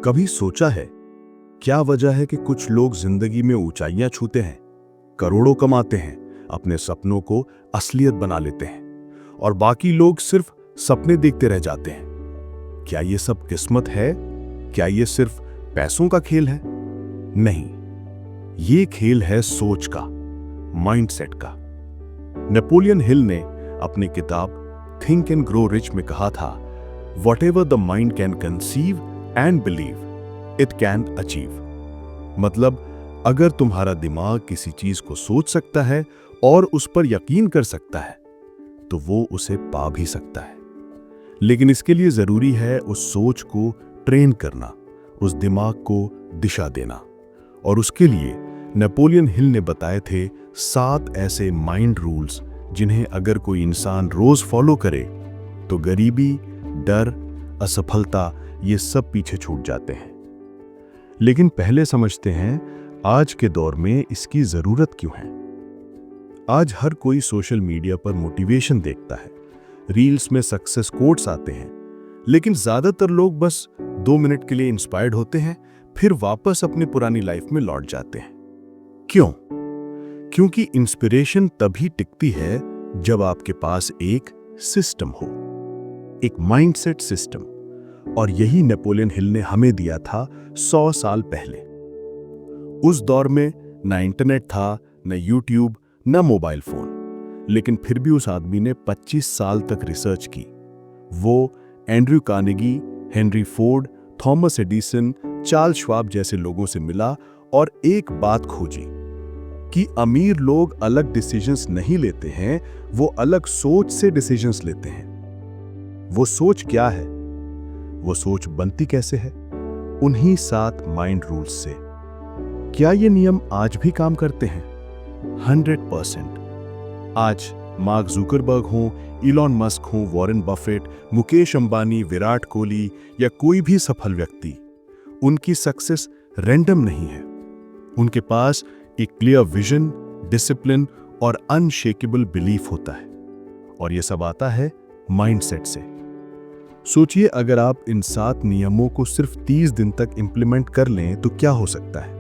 कभी सोचा है क्या वजह है कि कुछ लोग जिंदगी में ऊंचाइयां छूते हैं, करोड़ों कमाते हैं, अपने सपनों को असलियत बना लेते हैं और बाकी लोग सिर्फ सपने देखते रह जाते हैं? क्या ये सब किस्मत है? क्या ये सिर्फ पैसों का खेल है? नहीं, ये खेल है सोच का, माइंडसेट का। नेपोलियन हिल ने अपनी किताब थिंक एंड ग्रो रिच में कहा था, whatever the mind can conceive and believe it can achieve. मतलब अगर तुम्हारा दिमाग किसी चीज को सोच सकता है और उस पर यकीन कर सकता है तो वो उसे पा भी सकता है। लेकिन इसके लिए जरूरी है उस सोच को ट्रेन करना, उस दिमाग को दिशा देना। और उसके लिए नेपोलियन हिल ने बताए थे 7 ऐसे माइंड रूल्स जिन्हें अगर कोई इंसान रोज फॉलो करे तो गरीबी, डर, असफलता ये सब पीछे छूट जाते हैं। लेकिन पहले समझते हैं आज के दौर में इसकी जरूरत क्यों है। आज हर कोई सोशल मीडिया पर मोटिवेशन देखता है, रील्स में सक्सेस कोट्स आते हैं, लेकिन ज्यादातर लोग बस 2 मिनट के लिए इंस्पायर्ड होते हैं, फिर वापस अपनी पुरानी लाइफ में लौट जाते हैं। क्यों? क्योंकि इंस्पिरेशन तभी टिकती है जब आपके पास एक सिस्टम हो, एक माइंडसेट सिस्टम। और यही नेपोलियन हिल ने हमें दिया था 100 साल पहले। उस दौर में ना इंटरनेट था, न यूट्यूब, न मोबाइल फोन, लेकिन फिर भी उस आदमी ने 25 साल तक रिसर्च की। वो Andrew Carnegie, Henry Ford, Thomas Edison, Charles Schwab जैसे लोगों से मिला और एक बात खोजी कि अमीर लोग अलग डिसीजंस नहीं लेते हैं, वो अलग सोच से डिसीजंस लेते हैं। वो सोच क्या है? वो सोच बनती कैसे है? उन्हीं 7 माइंड रूल्स से। क्या ये नियम आज भी काम करते हैं? 100%। आज मार्क जुकरबर्ग हों, इलॉन मस्क हों, वॉरेन बफेट, मुकेश अंबानी, विराट कोहली या कोई भी सफल व्यक्ति, उनकी सक्सेस रैंडम नहीं है। उनके पास एक क्लियर विजन, डिसिप्लिन और अनशेकेबल बिलीफ होता है। और यह सब आता है माइंडसेट से। सोचिए अगर आप इन 7 नियमों को सिर्फ 30 दिन तक इंप्लीमेंट कर लें तो क्या हो सकता है?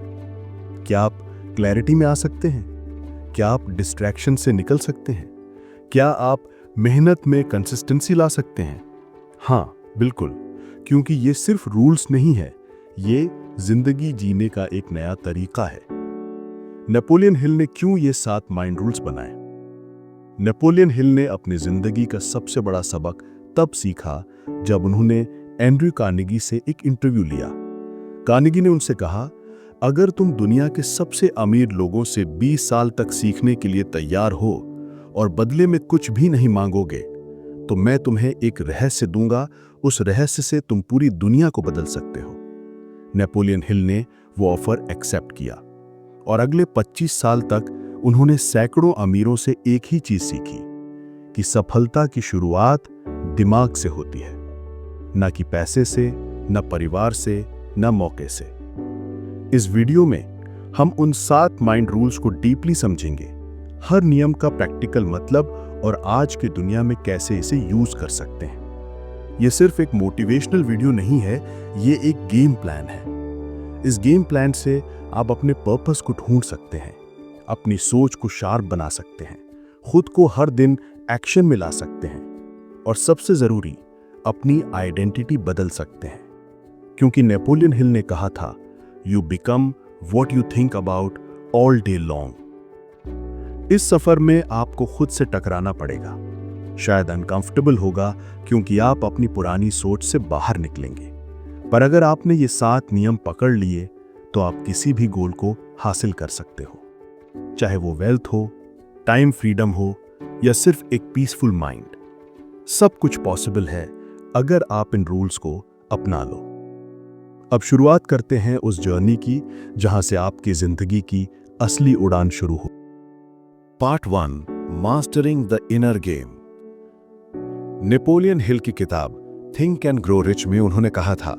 क्या आप क्लैरिटी में आ सकते हैं? क्या आप डिस्ट्रैक्शन से निकल सकते हैं? क्या आप मेहनत में कंसिस्टेंसी ला सकते हैं? हाँ, बिल्कुल, क्योंकि ये सिर्फ रूल्स नहीं है, ये जिंदगी जीने का एक नया तरीका है। नेपोलियन हिल ने क्यों ये 7 माइंड रूल्स बनाए? नेपोलियन हिल ने अपनी जिंदगी का सबसे बड़ा सबक तब सीखा जब उन्होंने एंड्रयू कार्नेगी से एक इंटरव्यू लिया। कार्नेगी ने उनसे कहा, अगर तुम दुनिया के सबसे अमीर लोगों से 20 साल तक सीखने के लिए तैयार हो और बदले में कुछ भी नहीं मांगोगे तो मैं तुम्हें एक रहस्य दूंगा, उस रहस्य से तुम पूरी दुनिया को बदल सकते हो। नेपोलियन हिल ने वो ऑफर एक्सेप्ट किया और अगले 25 साल तक उन्होंने सैकड़ों अमीरों से एक ही चीज सीखी कि सफलता की शुरुआत दिमाग से होती है, ना कि पैसे से, ना परिवार से, ना मौके से। इस वीडियो में हम उन 7 माइंड रूल्स को डीपली समझेंगे, हर नियम का प्रैक्टिकल मतलब और आज की दुनिया में कैसे इसे यूज कर सकते हैं। यह सिर्फ एक मोटिवेशनल वीडियो नहीं है, ये एक गेम प्लान है। इस गेम प्लान से आप अपने पर्पस को ढूंढ सकते हैं, अपनी सोच को शार्प बना सकते हैं, खुद को हर दिन एक्शन में ला सकते हैं और सबसे जरूरी अपनी आइडेंटिटी बदल सकते हैं। क्योंकि नेपोलियन हिल ने कहा था, you become what you think about all day long. इस सफर में आपको खुद से टकराना पड़ेगा, शायद अनकंफर्टेबल होगा क्योंकि आप अपनी पुरानी सोच से बाहर निकलेंगे। पर अगर आपने ये 7 नियम पकड़ लिए तो आप किसी भी गोल को हासिल कर सकते हो, चाहे वो वेल्थ हो, टाइम फ्रीडम हो या सिर्फ एक पीसफुल माइंड। सब कुछ पॉसिबल है अगर आप इन रूल्स को अपना लो। अब शुरुआत करते हैं उस जर्नी की जहां से आपकी जिंदगी की असली उड़ान शुरू हो। Part 1, mastering the inner game. Napoleon Hill की किताब थिंक एंड ग्रो रिच में उन्होंने कहा था,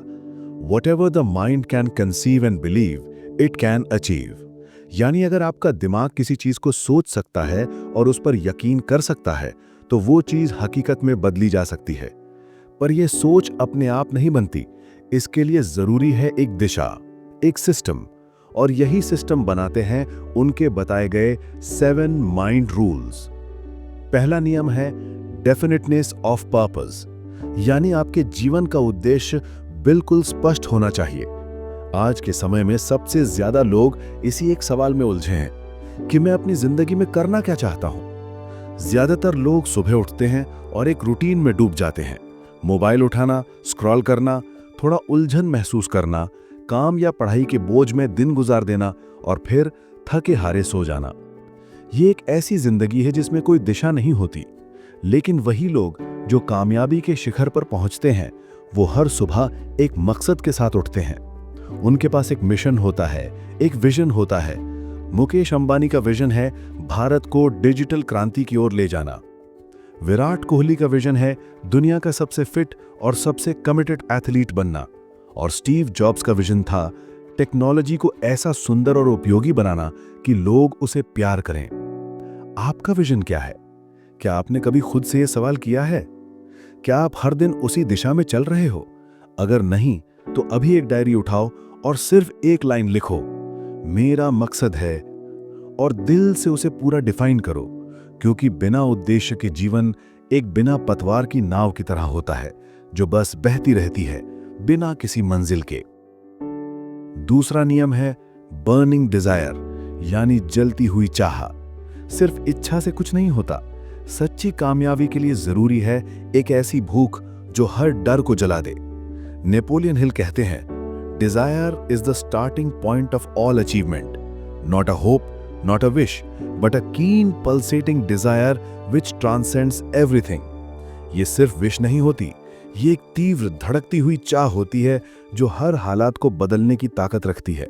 whatever the mind can conceive and believe it can achieve. यानी अगर आपका दिमाग किसी चीज को सोच सकता है और उस पर यकीन कर सकता है तो वो चीज हकीकत में बदली जा सकती है। पर यह सोच अपने आप नहीं बनती, इसके लिए जरूरी है एक दिशा, एक सिस्टम, और यही सिस्टम बनाते हैं उनके बताए गए 7 माइंड रूल्स। पहला नियम है डेफिनेटनेस ऑफ पर्पस, यानी आपके जीवन का उद्देश्य बिल्कुल स्पष्ट होना चाहिए। आज के समय में सबसे ज्यादा लोग इसी एक सवाल में उलझे हैं कि मैं अपनी जिंदगी में करना क्या चाहता हूं। ज्यादातर लोग सुबह उठते हैं और एक रूटीन में डूब जाते हैं। मोबाइल उठाना, स्क्रॉल करना, थोड़ा उलझन महसूस करना, काम या पढ़ाई के बोझ में दिन गुजार देना और फिर थके हारे सो जाना। ये एक ऐसी जिंदगी है जिसमें कोई दिशा नहीं होती। लेकिन वही लोग जो कामयाबी के शिखर पर पहुंचते हैं, वो हर सुबह एक मकसद के साथ उठते हैं। उनके पास एक मिशन होता है, एक विजन होता है। मुकेश अंबानी का विजन है भारत को डिजिटल क्रांति की ओर ले जाना। विराट कोहली का विजन है दुनिया का सबसे फिट और सबसे कमिटेड एथलीट बनना। और स्टीव जॉब्स का विजन था टेक्नोलॉजी को ऐसा सुंदर और उपयोगी बनाना कि लोग उसे प्यार करें। आपका विजन क्या है? क्या आपने कभी खुद से यह सवाल किया है? क्या आप हर दिन उसी दिशा में चल रहे हो? अगर नहीं, तो अभी एक डायरी उठाओ और सिर्फ एक लाइन लिखो, मेरा मकसद है, और दिल से उसे पूरा डिफाइन करो। क्योंकि बिना उद्देश्य के जीवन एक बिना पतवार की नाव की तरह होता है, जो बस बहती रहती है बिना किसी मंजिल के। दूसरा नियम है बर्निंग डिजायर, यानी जलती हुई चाह। सिर्फ इच्छा से कुछ नहीं होता। सच्ची कामयाबी के लिए जरूरी है एक ऐसी भूख जो हर डर को जला दे। नेपोलियन हिल कहते हैं, desire is the starting point of all achievement, not a hope, not a wish, but a keen pulsating desire which transcends everything. ये सिर्फ विश नहीं होती, ये एक तीव्र धड़कती हुई चाह होती है जो हर हालात को बदलने की ताकत रखती है।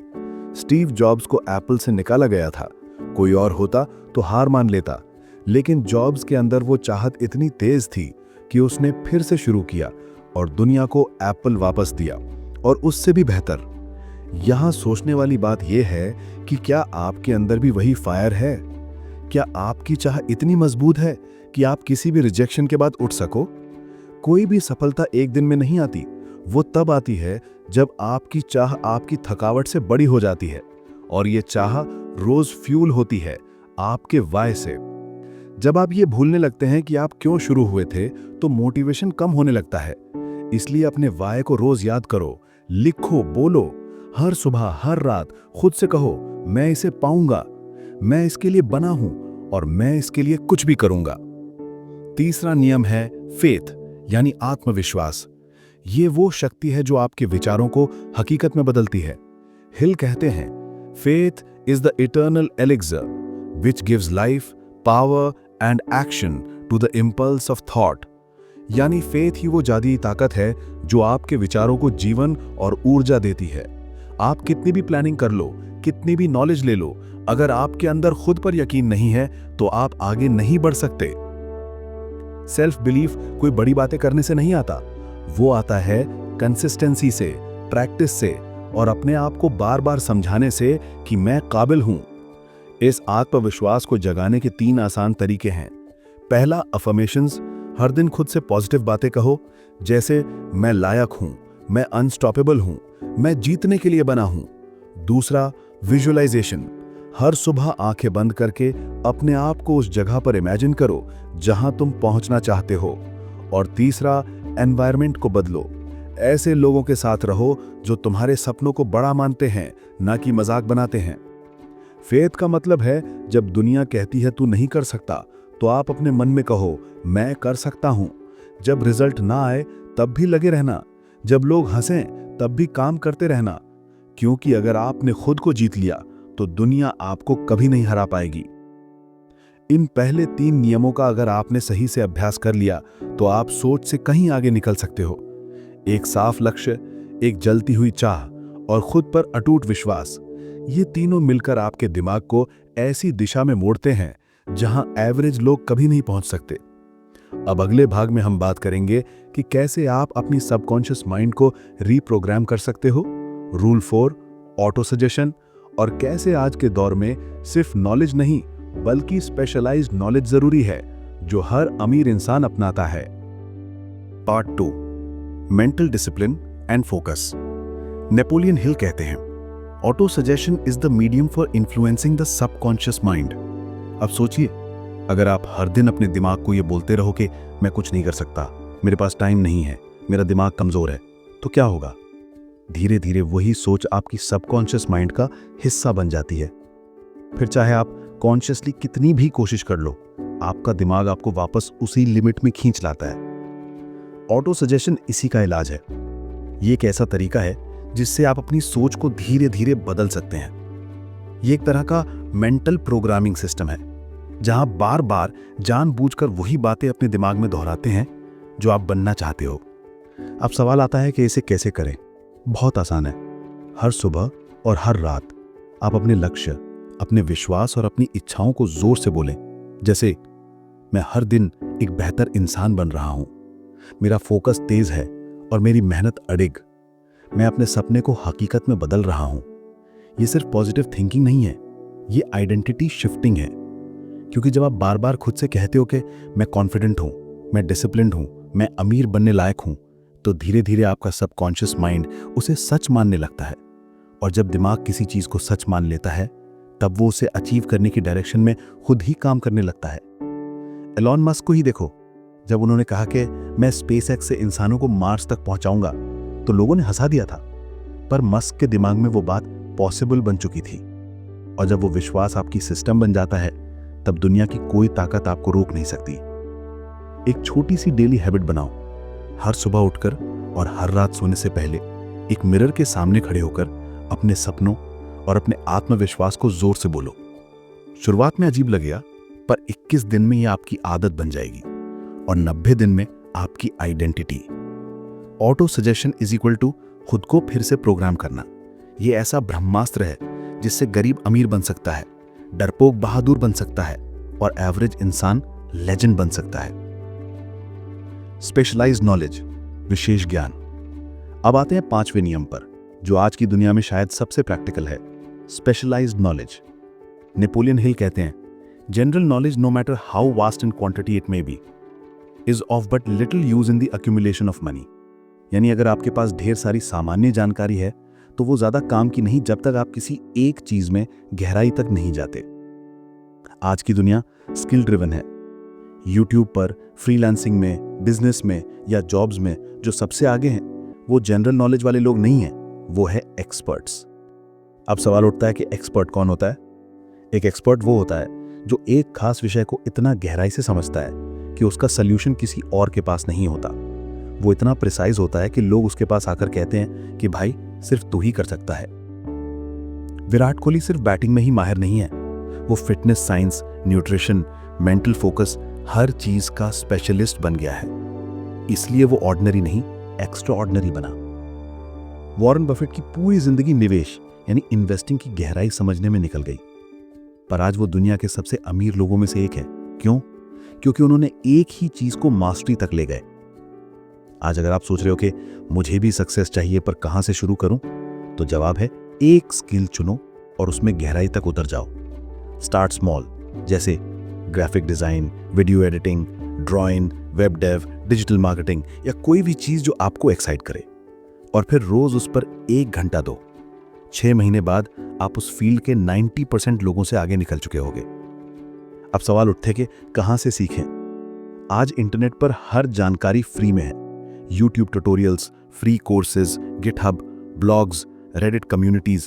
स्टीव जॉब्स को एप्पल से निकाला गया था। कोई और होता तो हार मान लेता, लेकिन जॉब्स के अंदर वो चाहत इतनी तेज थी कि उसने फिर से शुरू किया और दुनिया को एप्पल वापस दिया, और उससे भी बेहतर। यहां सोचने वाली बात यह है कि क्या आपके अंदर भी वही फायर है? क्या आपकी चाह इतनी मजबूत है कि आप किसी भी रिजेक्शन के बाद उठ सको? कोई भी सफलता एक दिन में नहीं आती, वो तब आती है जब आपकी चाह आपकी थकावट से बड़ी हो जाती है, और ये चाह रोज फ्यूल होती है आपके वाय से। जब आप ये भूलने लगते हैं कि आप क्यों शुरू हुए थे, तो मोटिवेशन कम होने लगता है। इसलिए अपने वाय को रोज याद करो, लिखो, बोलो। हर सुबह, हर रात खुद से कहो, मैं इसे पाऊंगा, मैं इसके लिए बना हूं, और मैं इसके लिए कुछ भी करूंगा। तीसरा नियम है फेथ, यानी आत्मविश्वास। ये वो शक्ति है जो आपके विचारों को हकीकत में बदलती है। हिल कहते हैं, faith is the eternal elixir which gives life, power and action to the impulse of thought. यानी फेथ ही वो जादुई ताकत है जो आपके विचारों को जीवन और ऊर्जा देती है। आप कितनी भी प्लानिंग कर लो, कितनी भी नॉलेज ले लो, अगर आपके अंदर खुद पर यकीन नहीं है तो आप आगे नहीं बढ़ सकते। सेल्फ बिलीफ कोई बड़ी बातें करने से नहीं आता, वो आता है कंसिस्टेंसी से, प्रैक्टिस से, और अपने आप को बार बार समझाने से कि मैं काबिल हूं। इस आत्मविश्वास को जगाने के 3 आसान तरीके हैं। पहला, अफर्मेशंस। हर दिन खुद से पॉजिटिव बातें कहो, जैसे मैं लायक हूं, मैं अनस्टॉपेबल हूं, मैं जीतने के लिए बना हूं। दूसरा, विजुअलाइजेशन। हर सुबह आंखें बंद करके अपने आप को उस जगह पर इमेजिन करो जहां तुम पहुंचना चाहते हो। और तीसरा, एनवायरनमेंट को बदलो। ऐसे लोगों के साथ रहो जो तुम्हारे सपनों को बड़ा मानते हैं, ना कि मजाक बनाते हैं। फेथ का मतलब है जब दुनिया कहती है तू नहीं कर सकता, तो आप अपने मन में कहो मैं कर सकता हूं। जब रिजल्ट ना आए तब भी लगे रहना, जब लोग हंसें तब भी काम करते रहना, क्योंकि अगर आपने खुद को जीत लिया तो दुनिया आपको कभी नहीं हरा पाएगी। इन पहले 3 नियमों का अगर आपने सही से अभ्यास कर लिया तो आप सोच से कहीं आगे निकल सकते हो। एक साफ लक्ष्य, एक जलती हुई चाह और खुद पर अटूट विश्वास, ये तीनों मिलकर आपके दिमाग को ऐसी दिशा में मोड़ते हैं जहां एवरेज लोग कभी नहीं पहुंच सकते। अब अगले भाग में हम बात करेंगे कि कैसे आप अपनी सबकॉन्शियस माइंड को रीप्रोग्राम कर सकते हो, रूल 4, ऑटो सजेशन, और कैसे आज के दौर में सिर्फ नॉलेज नहीं बल्कि स्पेशलाइज्ड नॉलेज जरूरी है जो हर अमीर इंसान अपनाता है। Part 2, mental discipline and focus. Napoleon Hill कहते हैं, autosuggestion is the medium for influencing the subconscious mind. अब सोचिए, अगर आप हर दिन अपने दिमाग को ये बोलते रहो कि मैं कुछ नहीं कर सकता, मेरे पास टाइम नहीं है, मेरा दिमाग कमजोर है, तो क्या होगा? धीरे धीरे वही सोच आपकी सबकॉन्शियस माइंड का हिस्सा बन जाती है। फिर चाहे आप कॉन्शियसली कितनी भी कोशिश कर लो, आपका दिमाग आपको वापस उसी लिमिट में खींच लाता है। ऑटो सजेशन इसी का इलाज है। ये एक ऐसा तरीका है जिससे आप अपनी सोच को धीरे धीरे बदल सकते हैं। ये एक तरह का मेंटल प्रोग्रामिंग सिस्टम है, जहां बार बार जानबूझकर वही बातें अपने दिमाग में दोहराते हैं जो आप बनना चाहते हो। अब सवाल आता है कि इसे कैसे करें? बहुत आसान है। हर सुबह और हर रात आप अपने लक्ष्य, अपने विश्वास और अपनी इच्छाओं को जोर से बोलें। जैसे, मैं हर दिन एक बेहतर इंसान बन रहा हूं, मेरा फोकस तेज है और मेरी मेहनत अडिग, मैं अपने सपने को हकीकत में बदल रहा हूं। ये सिर्फ पॉजिटिव थिंकिंग नहीं है, ये आइडेंटिटी शिफ्टिंग है। क्योंकि जब आप बार बार खुद से कहते हो कि मैं कॉन्फिडेंट हूं, मैं डिसिप्लिन्ड हूं, मैं अमीर बनने लायक हूं, तो धीरे धीरे आपका सबकॉन्शियस माइंड उसे सच मानने लगता है। और जब दिमाग किसी चीज को सच मान लेता है, तब वो उसे अचीव करने की डायरेक्शन में खुद ही काम करने लगता है। एलॉन मस्क को ही देखो, जब उन्होंने कहा कि मैं स्पेसएक्स से इंसानों को मार्स तक पहुंचाऊंगा, तो लोगों ने हंसा दिया था। पर मस्क के दिमाग में वो बात पॉसिबल बन चुकी थी। और जब वो विश्वास आपकी सिस्टम बन जाता है, तब दुनिया की कोई ताकत आपको रोक नहीं सकती। एक छोटी सी डेली हैबिट बनाओ। हर सुबह उठकर और हर रात सोने से पहले एक मिरर के सामने खड़े होकर अपने सपनों और अपने आत्मविश्वास को जोर से बोलो। शुरुआत में अजीब लगेगा, पर 21 दिन में यह आपकी आदत बन जाएगी और 90 दिन में आपकी identity. Autosuggestion is equal to खुद को फिर से प्रोग्राम करना। यह ऐसा ब्रह्मास्त्र है जिससे गरीब अमीर बन सकता है, डरपोक बहादुर बन सकता है और एवरेज इंसान लेजेंड बन सकता है। स्पेशलाइज्ड नॉलेज, विशेष ज्ञान। अब आते हैं 5वें नियम पर, जो आज की दुनिया में शायद सबसे प्रैक्टिकल है, स्पेशलाइज्ड नॉलेज। नेपोलियन हिल कहते हैं, general knowledge, no matter how vast in quantity it may be, is of but little use in the accumulation of money. यानी अगर आपके पास ढेर सारी सामान्य जानकारी है, तो वो ज्यादा काम की नहीं जब तक आप किसी एक चीज में गहराई तक नहीं जाते। आज की दुनिया स्किल ड्रिवन है। यूट्यूब पर, फ्रीलांसिंग में, बिजनेस में या जॉब्स में जो सबसे आगे हैं, वो जनरल नॉलेज वाले लोग नहीं हैं, वो है एक्सपर्ट्स। अब सवाल उठता है कि एक्सपर्ट कौन होता है? एक एक्सपर्ट वो होता है जो एक खास विषय को इतना गहराई से समझता है कि उसका सल्यूशन किसी और के पास नहीं होता। वो इतना प्रिसाइज होता है कि लोग उसके पास आकर कहते हैं कि भाई सिर्फ तू ही कर सकता है। विराट कोहली सिर्फ बैटिंग में ही माहिर नहीं है, वो fitness science, nutrition, mental focus, हर चीज का स्पेशलिस्ट बन गया है। इसलिए वो ऑर्डिनरी नहीं, एक्स्ट्रा ऑर्डिनरी बना। वॉरेन बफेट की पूरी जिंदगी निवेश यानी इन्वेस्टिंग की गहराई समझने में निकल गई, पर आज वो दुनिया के सबसे अमीर लोगों में से एक है। क्यों? क्योंकि उन्होंने एक ही चीज को मास्टरी तक ले गए। आज अगर आप सोच रहे हो कि मुझे भी सक्सेस चाहिए पर कहां से शुरू करूं, तो जवाब है, एक स्किल चुनो और उसमें गहराई तक उतर जाओ। स्टार्ट स्मॉल, जैसे graphic design, video editing, drawing, web dev, digital marketing या कोई भी चीज जो आपको एक्साइट करे, और फिर रोज उस पर 1 घंटा दो। 6 महीने बाद आप उस फील्ड के 90% लोगों से आगे निकल चुके होंगे। अब सवाल उठते कि कहां से सीखें? आज इंटरनेट पर हर जानकारी फ्री में है। YouTube tutorials, free courses, GitHub, blogs, Reddit communities.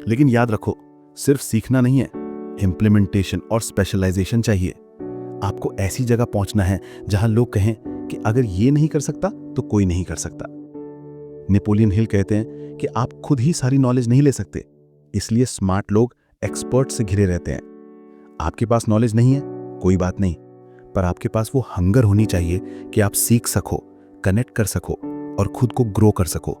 लेकिन याद रखो, सिर्फ सीखना नहीं है, इंप्लीमेंटेशन और स्पेशलाइजेशन चाहिए। आपको ऐसी जगह पहुंचना है जहां लोग कहें कि अगर ये नहीं कर सकता तो कोई नहीं कर सकता। नेपोलियन हिल कहते हैं कि आप खुद ही सारी नॉलेज नहीं ले सकते, इसलिए स्मार्ट लोग एक्सपर्ट से घिरे रहते हैं। आपके पास नॉलेज नहीं है, कोई बात नहीं, पर आपके पास वो हंगर होनी चाहिए कि आप सीख सको, कनेक्ट कर सको और खुद को ग्रो कर सको।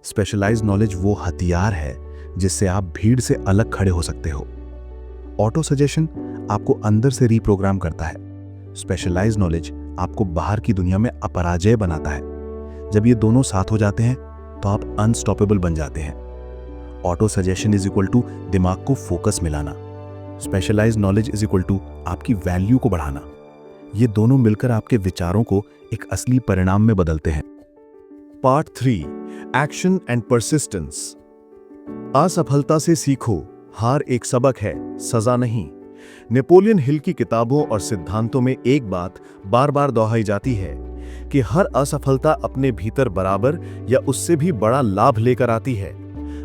स्पेशलाइज्ड नॉलेज वो हथियार है जिससे आप भीड़ से अलग खड़े हो सकते हो। ऑटो सजेशन आपको अंदर से रीप्रोग्राम करता है। स्पेशलाइज्ड नॉलेज आपको बाहर की दुनिया में अपराजय बनाता है। जब ये दोनों साथ हो जाते हैं तो आप अनस्टॉपेबल बन जाते हैं। Autosuggestion is equal to दिमाग को फोकस मिलाना, specialised knowledge is equal to आपकी वैल्यू को बढ़ाना। ये दोनों मिलकर आपके विचारों को एक असली परिणाम में बदलते हैं। Part 3, action and persistence. असफलता से सीखो, हार एक सबक है, सजा नहीं। नेपोलियन हिल की किताबों और सिद्धांतों में एक बात बार बार दोहराई जाती है कि हर असफलता अपने भीतर बराबर या उससे भी बड़ा लाभ लेकर आती है।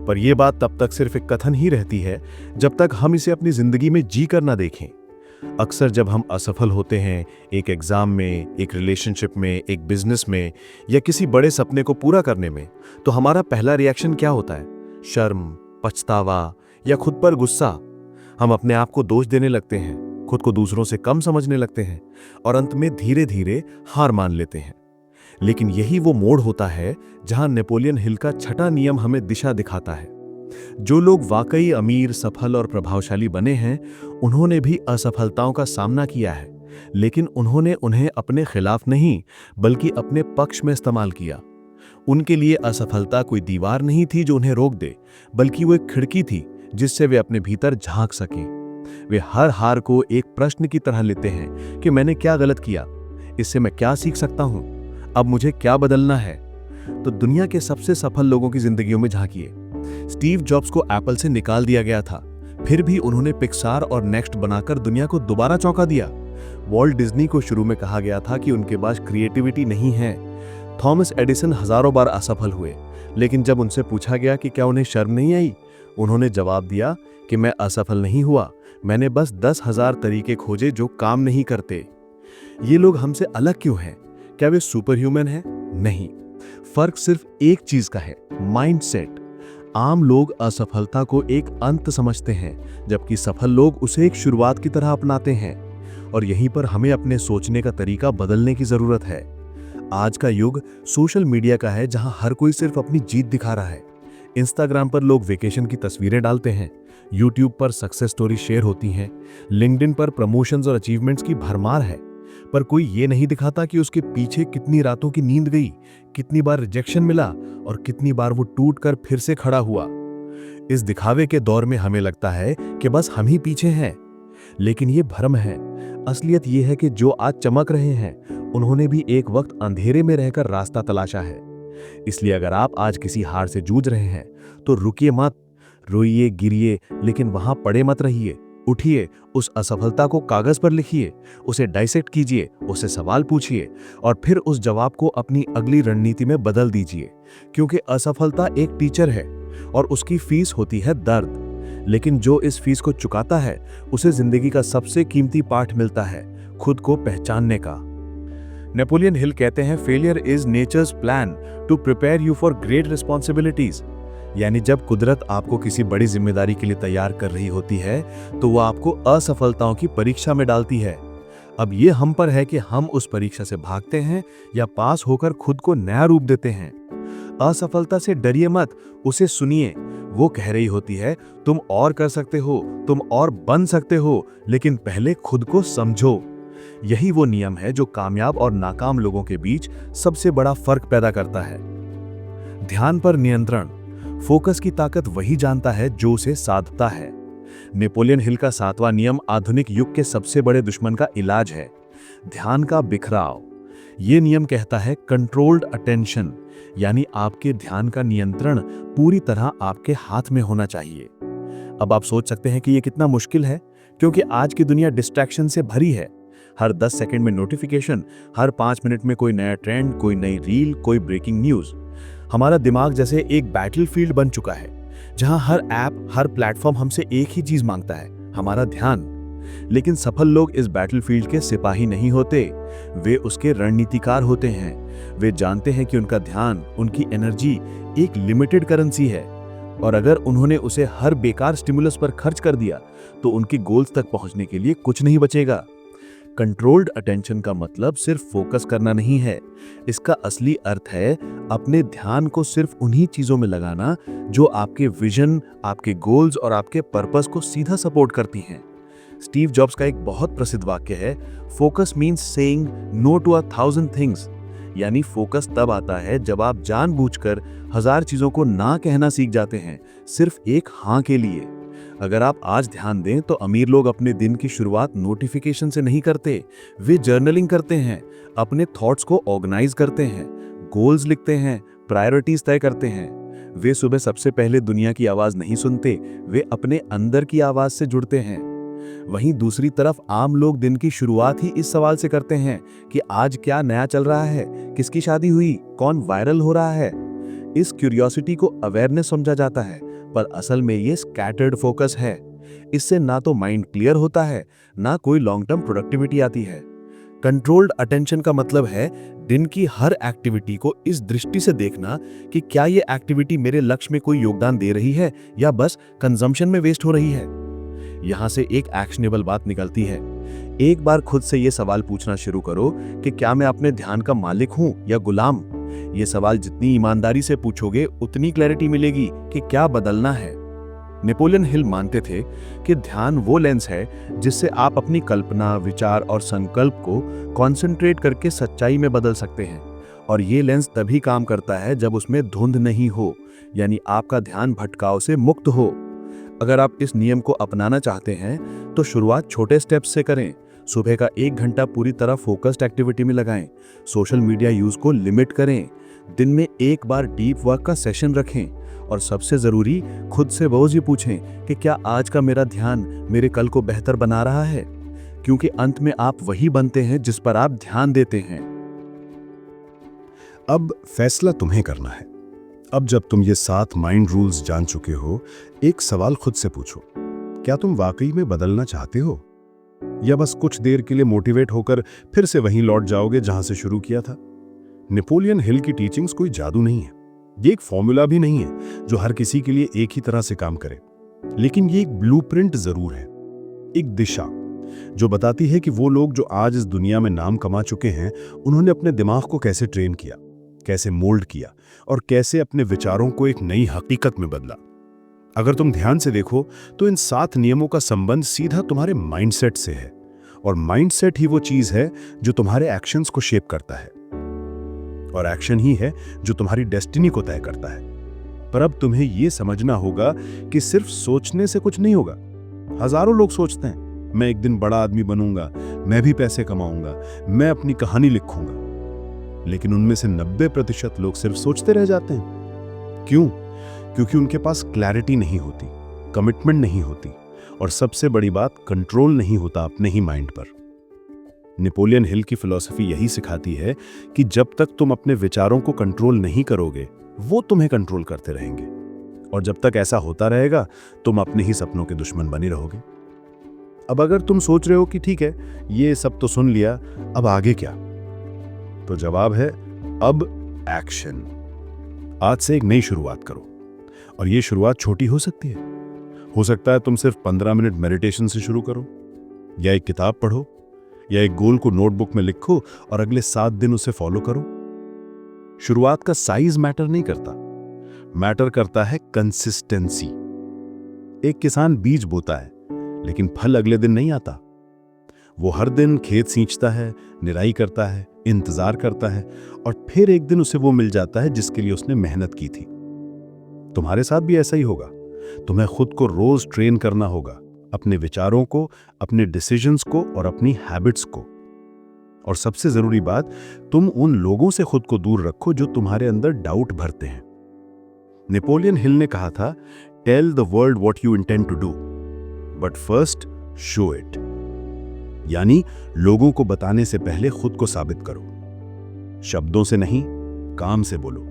पर यह बात तब तक सिर्फ एक कथन ही रहती है जब तक हम इसे अपनी जिंदगी में जी कर ना देखें। अक्सर जब हम असफल होते हैं, एक एग्जाम में, एक रिलेशनशिप में, एक बिजनेस में या किसी बड़े सपने को पूरा करने में, तो हमारा पहला रिएक्शन क्या होता है? शर्म, पछतावा या खुद पर गुस्सा। हम अपने आप को दोष देने लगते हैं, खुद को दूसरों से कम समझने लगते हैं और अंत में धीरे धीरे हार मान लेते हैं। लेकिन यही वो मोड़ होता है जहां नेपोलियन हिल का छठा नियम हमें दिशा दिखाता है। जो लोग वाकई अमीर, सफल और प्रभावशाली बने हैं, उन्होंने भी असफलताओं का सामना किया है, लेकिन उन्होंने उन्हें अपने खिलाफ नहीं बल्कि अपने पक्ष में इस्तेमाल किया। उनके लिए असफलता कोई दीवार नहीं थी जो उन्हें रोक दे, बल्कि वो एक खिड़की थी जिससे वे अपने भीतर झांक सकें। वे हर हार को एक प्रश्न की तरह लेते हैं कि मैंने क्या गलत किया, इससे मैं क्या सीख सकता हूं, अब मुझे क्या बदलना है। तो दुनिया के सबसे सफल लोगों की जिंदगियों में झांकिए। स्टीव जॉब्स को एप्पल से निकाल दिया गया था, फिर भी उन्होंने पिक्सार और नेक्स्ट बनाकर दुनिया को दोबारा चौंका दिया। वॉल्ट डिज्नी को शुरू में कहा गया था कि उनके पास क्रिएटिविटी नहीं है। थॉमस एडिसन हजारों बार असफल हुए, लेकिन जब उनसे पूछा गया कि क्या उन्हें शर्म नहीं आई, उन्होंने जवाब दिया कि मैं असफल नहीं हुआ, मैंने बस 10,000 तरीके खोजे जो काम नहीं करते। ये लोग हमसे अलग क्यों हैं? क्या वे सुपर ह्यूमन हैं? नहीं, फर्क सिर्फ एक चीज का है, माइंडसेट। आम लोग असफलता को एक अंत समझते हैं, जबकि सफल लोग उसे एक शुरुआत की तरह अपनाते हैं। और यहीं पर हमें अपने सोचने का तरीका बदलने की जरूरत है। आज का युग सोशल मीडिया का है, जहां हर कोई सिर्फ अपनी जीत दिखा रहा है। इंस्टाग्राम पर लोग वेकेशन की तस्वीरें डालते हैं, यूट्यूब पर सक्सेस स्टोरी शेयर होती हैं, लिंक्डइन पर प्रमोशंस और अचीवमेंट्स की भरमार है। पर कोई ये नहीं दिखाता कि उसके पीछे कितनी रातों की नींद गई, कितनी बार रिजेक्शन मिला और कितनी बार वो टूट कर फिर से खड़ा हुआ। इस दिखावे के दौर में हमें लगता है कि बस हम ही पीछे हैं, लेकिन ये भ्रम है। असलियत ये है कि जो आज चमक रहे हैं, उन्होंने भी एक वक्त अंधेरे में रहकर रास्ता तलाशा है। इसलिए अगर आप आज किसी हार से जूझ रहे हैं, तो रुकिए मत, रोइए, गिरिए, लेकिन वहां पड़े मत रहिए। उठिए, उस असफलता को कागज पर लिखिए, उसे डाइसेक्ट कीजिए, उसे सवाल पूछिए और फिर उस जवाब को अपनी अगली रणनीति में बदल दीजिए। क्योंकि असफलता एक टीचर है और उसकी फीस होती है दर्द, लेकिन जो इस फीस को चुकाता है, उसे जिंदगी का सबसे कीमती पाठ मिलता है, खुद को पहचानने का। नेपोलियन हिल कहते हैं, failure is nature's plan to prepare you for great responsibilities. यानी जब कुदरत आपको किसी बड़ी जिम्मेदारी के लिए तैयार कर रही होती है, तो वह आपको असफलताओं की परीक्षा में डालती है। अब यह हम पर है कि हम उस परीक्षा से भागते हैं या पास होकर खुद को नया रूप देते हैं। असफलता से डरिए मत, उसे सुनिए। वो कह रही होती है, तुम और कर सकते हो, तुम और बन सकते हो, लेकिन पहले खुद को समझो। यही वो नियम है जो कामयाब और नाकाम लोगों के बीच सबसे बड़ा फर्क पैदा करता है। ध्यान पर नियंत्रण। फोकस की ताकत वही जानता है जो उसे साधता है। नेपोलियन हिल का 7वां नियम आधुनिक युग के सबसे बड़े दुश्मन का इलाज है, ध्यान का बिखराव। यह नियम कहता है कंट्रोल्ड अटेंशन, यानी आपके ध्यान का नियंत्रण पूरी तरह आपके हाथ में होना चाहिए। अब आप सोच सकते हैं कि यह कितना मुश्किल है, क्योंकि आज की दुनिया डिस्ट्रैक्शन से भरी है। हर 10 सेकंड में नोटिफिकेशन, हर 5 मिनट में कोई नया ट्रेंड, कोई नई रील, कोई ब्रेकिंग न्यूज। हमारा दिमाग जैसे एक बैटलफील्ड बन चुका है, जहां हर ऐप, हर प्लेटफॉर्म हमसे एक ही चीज मांगता है, हमारा ध्यान। लेकिन सफल लोग इस बैटलफील्ड के सिपाही नहीं होते, वे उसके रणनीतिकार होते हैं। वे जानते हैं कि उनका ध्यान, उनकी एनर्जी एक लिमिटेड करेंसी है, और अगर उन्होंने उसे हर बेकार स्टिमुलस पर खर्च कर दिया, तो उनके गोल्स तक पहुंचने के लिए कुछ नहीं बचेगा। कंट्रोल्ड अटेंशन का मतलब सिर्फ फोकस करना नहीं है। इसका असली अर्थ है अपने ध्यान को सिर्फ उन्हीं चीजों में लगाना जो आपके विजन, आपके गोल्स और आपके पर्पस को सीधा सपोर्ट करती हैं। स्टीव जॉब्स का एक बहुत प्रसिद्ध वाक्य है, focus means saying no to 1,000 things. यानी फोकस तब आता है जब आप जानबूझकर 1000 चीजों को ना कहना सीख जाते हैं, सिर्फ एक हाँ के लिए। अगर आप आज ध्यान दें तो अमीर लोग अपने दिन की शुरुआत नोटिफिकेशन से नहीं करते, वे जर्नलिंग करते हैं, अपने थॉट्स को ऑर्गेनाइज करते हैं, गोल्स लिखते हैं, प्रायोरिटीज तय करते हैं। वे सुबह सबसे पहले दुनिया की आवाज नहीं सुनते, वे अपने अंदर की आवाज से जुड़ते हैं। वहीं दूसरी तरफ आम लोग दिन की शुरुआत ही इस सवाल से करते हैं कि आज क्या नया चल रहा है, किसकी शादी हुई, कौन वायरल हो रहा है। इस क्यूरियोसिटी को अवेयरनेस समझा जाता है, पर असल में ये स्कैटर्ड फोकस है। इससे ना तो माइंड क्लियर होता है, ना कोई लॉन्ग टर्म प्रोडक्टिविटी आती है। कंट्रोल्ड अटेंशन का मतलब है दिन की हर एक्टिविटी को इस दृष्टि से देखना कि क्या ये एक्टिविटी मेरे लक्ष्य में कोई योगदान दे रही है या बस कंजम्पशन में वेस्ट हो रही है। यहां से एक एक्शनेबल बात निकलती है। एक बार खुद से ये सवाल पूछना शुरू करो कि क्या मैं अपने ध्यान का मालिक हूं या गुलाम। ये सवाल जितनी ईमानदारी से पूछोगे उतनी क्लैरिटी मिलेगी कि क्या बदलना है। नेपोलियन हिल मानते थे कि ध्यान वो लेंस है जिससे आप अपनी कल्पना, विचार और संकल्प को कॉन्सेंट्रेट करके सच्चाई में बदल सकते हैं। और ये लेंस तभी काम करता है जब उसमें धुंध नहीं हो, यानी आपका ध्यान भटकाव से मुक्त हो। अगर आप इस नियम को अपनाना चाहते हैं तो शुरुआत छोटे स्टेप्स से करें। सुबह का 1 घंटा पूरी तरह फोकस्ड एक्टिविटी में लगाएं। सोशल मीडिया यूज को लिमिट करें। दिन में 1 बार डीप वर्क का सेशन रखें। और सबसे जरूरी, खुद से रोज ये पूछें कि क्या आज का मेरा ध्यान मेरे कल को बेहतर बना रहा है, क्योंकि अंत में आप वही बनते हैं जिस पर आप ध्यान देते हैं। अब फैसला तुम्हें करना है। अब जब तुम ये 7 माइंड रूल्स जान चुके हो, एक सवाल खुद से पूछो, क्या तुम वाकई में बदलना चाहते हो या बस कुछ देर के लिए मोटिवेट होकर फिर से वहीं लौट जाओगे जहां से शुरू किया था। नेपोलियन हिल की टीचिंग्स कोई जादू नहीं है, ये एक फॉर्मूला भी नहीं है जो हर किसी के लिए एक ही तरह से काम करे, लेकिन ये एक ब्लूप्रिंट जरूर है, एक दिशा जो बताती है कि वो लोग जो आज इस दुनिया में नाम कमा चुके हैं, उन्होंने अपने दिमाग को कैसे ट्रेन किया, कैसे मोल्ड किया और कैसे अपने विचारों को एक नई हकीकत में बदला। अगर तुम ध्यान से देखो तो इन 7 नियमों का संबंध सीधा तुम्हारे माइंडसेट से है, और माइंडसेट ही वो चीज है जो तुम्हारे एक्शंस को शेप करता है, और एक्शन ही है जो तुम्हारी डेस्टिनी को तय करता है। पर अब तुम्हें यह समझना होगा कि सिर्फ सोचने से कुछ नहीं होगा। हजारों लोग सोचते हैं, मैं एक दिन बड़ा आदमी बनूंगा, मैं भी पैसे कमाऊंगा, मैं अपनी कहानी लिखूंगा, लेकिन उनमें से 90% लोग सिर्फ सोचते रह जाते हैं। क्यों? क्योंकि उनके पास क्लैरिटी नहीं होती, कमिटमेंट नहीं होती, और सबसे बड़ी बात, कंट्रोल नहीं होता अपने ही माइंड पर। नेपोलियन हिल की फिलॉसफी यही सिखाती है कि जब तक तुम अपने विचारों को कंट्रोल नहीं करोगे, वो तुम्हें कंट्रोल करते रहेंगे, और जब तक ऐसा होता रहेगा तुम अपने ही सपनों के दुश्मन बने रहोगे। अब अगर तुम सोच रहे हो कि ठीक है, ये सब तो सुन लिया, अब आगे क्या, तो जवाब है अब एक्शन। आज से एक नई शुरुआत करो, और ये शुरुआत छोटी हो सकती है। हो सकता है तुम सिर्फ 15 मिनट मेडिटेशन से शुरू करो, या एक किताब पढ़ो, या एक गोल को नोटबुक में लिखो और अगले 7 दिन उसे फॉलो करो। शुरुआत का साइज मैटर नहीं करता, मैटर करता है कंसिस्टेंसी। एक किसान बीज बोता है, लेकिन फल अगले दिन नहीं आता। वो हर दिन खेत सींचता है, निराई करता है, इंतजार करता है, और फिर एक दिन उसे वो मिल जाता है जिसके लिए उसने मेहनत की थी। तुम्हारे साथ भी ऐसा ही होगा। तुम्हें खुद को रोज ट्रेन करना होगा, अपने विचारों को, अपने डिसीजंस को और अपनी हैबिट्स को। और सबसे जरूरी बात, तुम उन लोगों से खुद को दूर रखो जो तुम्हारे अंदर डाउट भरते हैं। नेपोलियन हिल ने कहा था, tell the world what you intend to do, but first show it. यानी लोगों को बताने से पहले खुद को साबित करो। शब्दों से नहीं, काम से बोलो।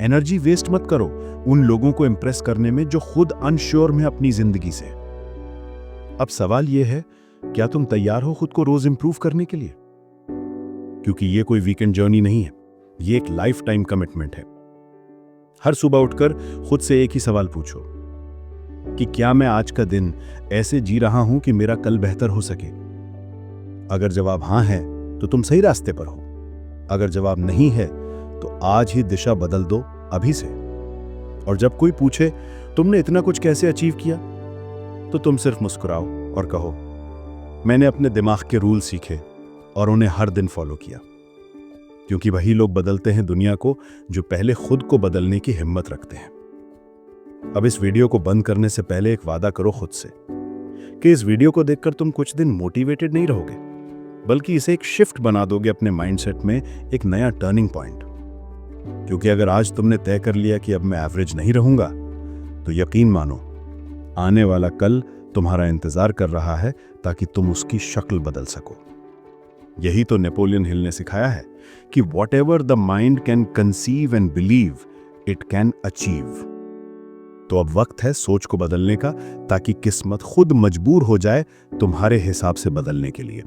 एनर्जी वेस्ट मत करो उन लोगों को इंप्रेस करने में जो खुद अनश्योर में अपनी जिंदगी से। अब सवाल यह है, क्या तुम तैयार हो खुद को रोज इंप्रूव करने के लिए? क्योंकि यह कोई वीकेंड जर्नी नहीं है, यह एक लाइफ टाइम कमिटमेंट है। हर सुबह उठकर खुद से एक ही सवाल पूछो कि क्या मैं आज का दिन ऐसे जी रहा हूं कि मेरा कल बेहतर हो सके। अगर जवाब हां है तो तुम सही रास्ते पर हो। अगर जवाब नहीं है तो आज ही दिशा बदल दो, अभी से। और जब कोई पूछे तुमने इतना कुछ कैसे अचीव किया, तो तुम सिर्फ मुस्कुराओ और कहो, मैंने अपने दिमाग के रूल सीखे और उन्हें हर दिन फॉलो किया। क्योंकि वही लोग बदलते हैं दुनिया को जो पहले खुद को बदलने की हिम्मत रखते हैं। अब इस वीडियो को बंद करने से पहले एक वादा करो खुद से कि इस वीडियो को देखकर तुम कुछ दिन मोटिवेटेड नहीं रहोगे, बल्कि इसे एक शिफ्ट बना दोगे अपने माइंडसेट में, एक नया टर्निंग पॉइंट। क्योंकि अगर आज तुमने तय कर लिया कि अब मैं एवरेज नहीं रहूंगा, तो यकीन मानो आने वाला कल तुम्हारा इंतजार कर रहा है ताकि तुम उसकी शक्ल बदल सको। यही तो नेपोलियन हिल ने सिखाया है कि what ever the mind can conceive and believe it can achieve. तो अब वक्त है सोच को बदलने का, ताकि किस्मत खुद मजबूर हो जाए तुम्हारे हिसाब से बदलने के लिए।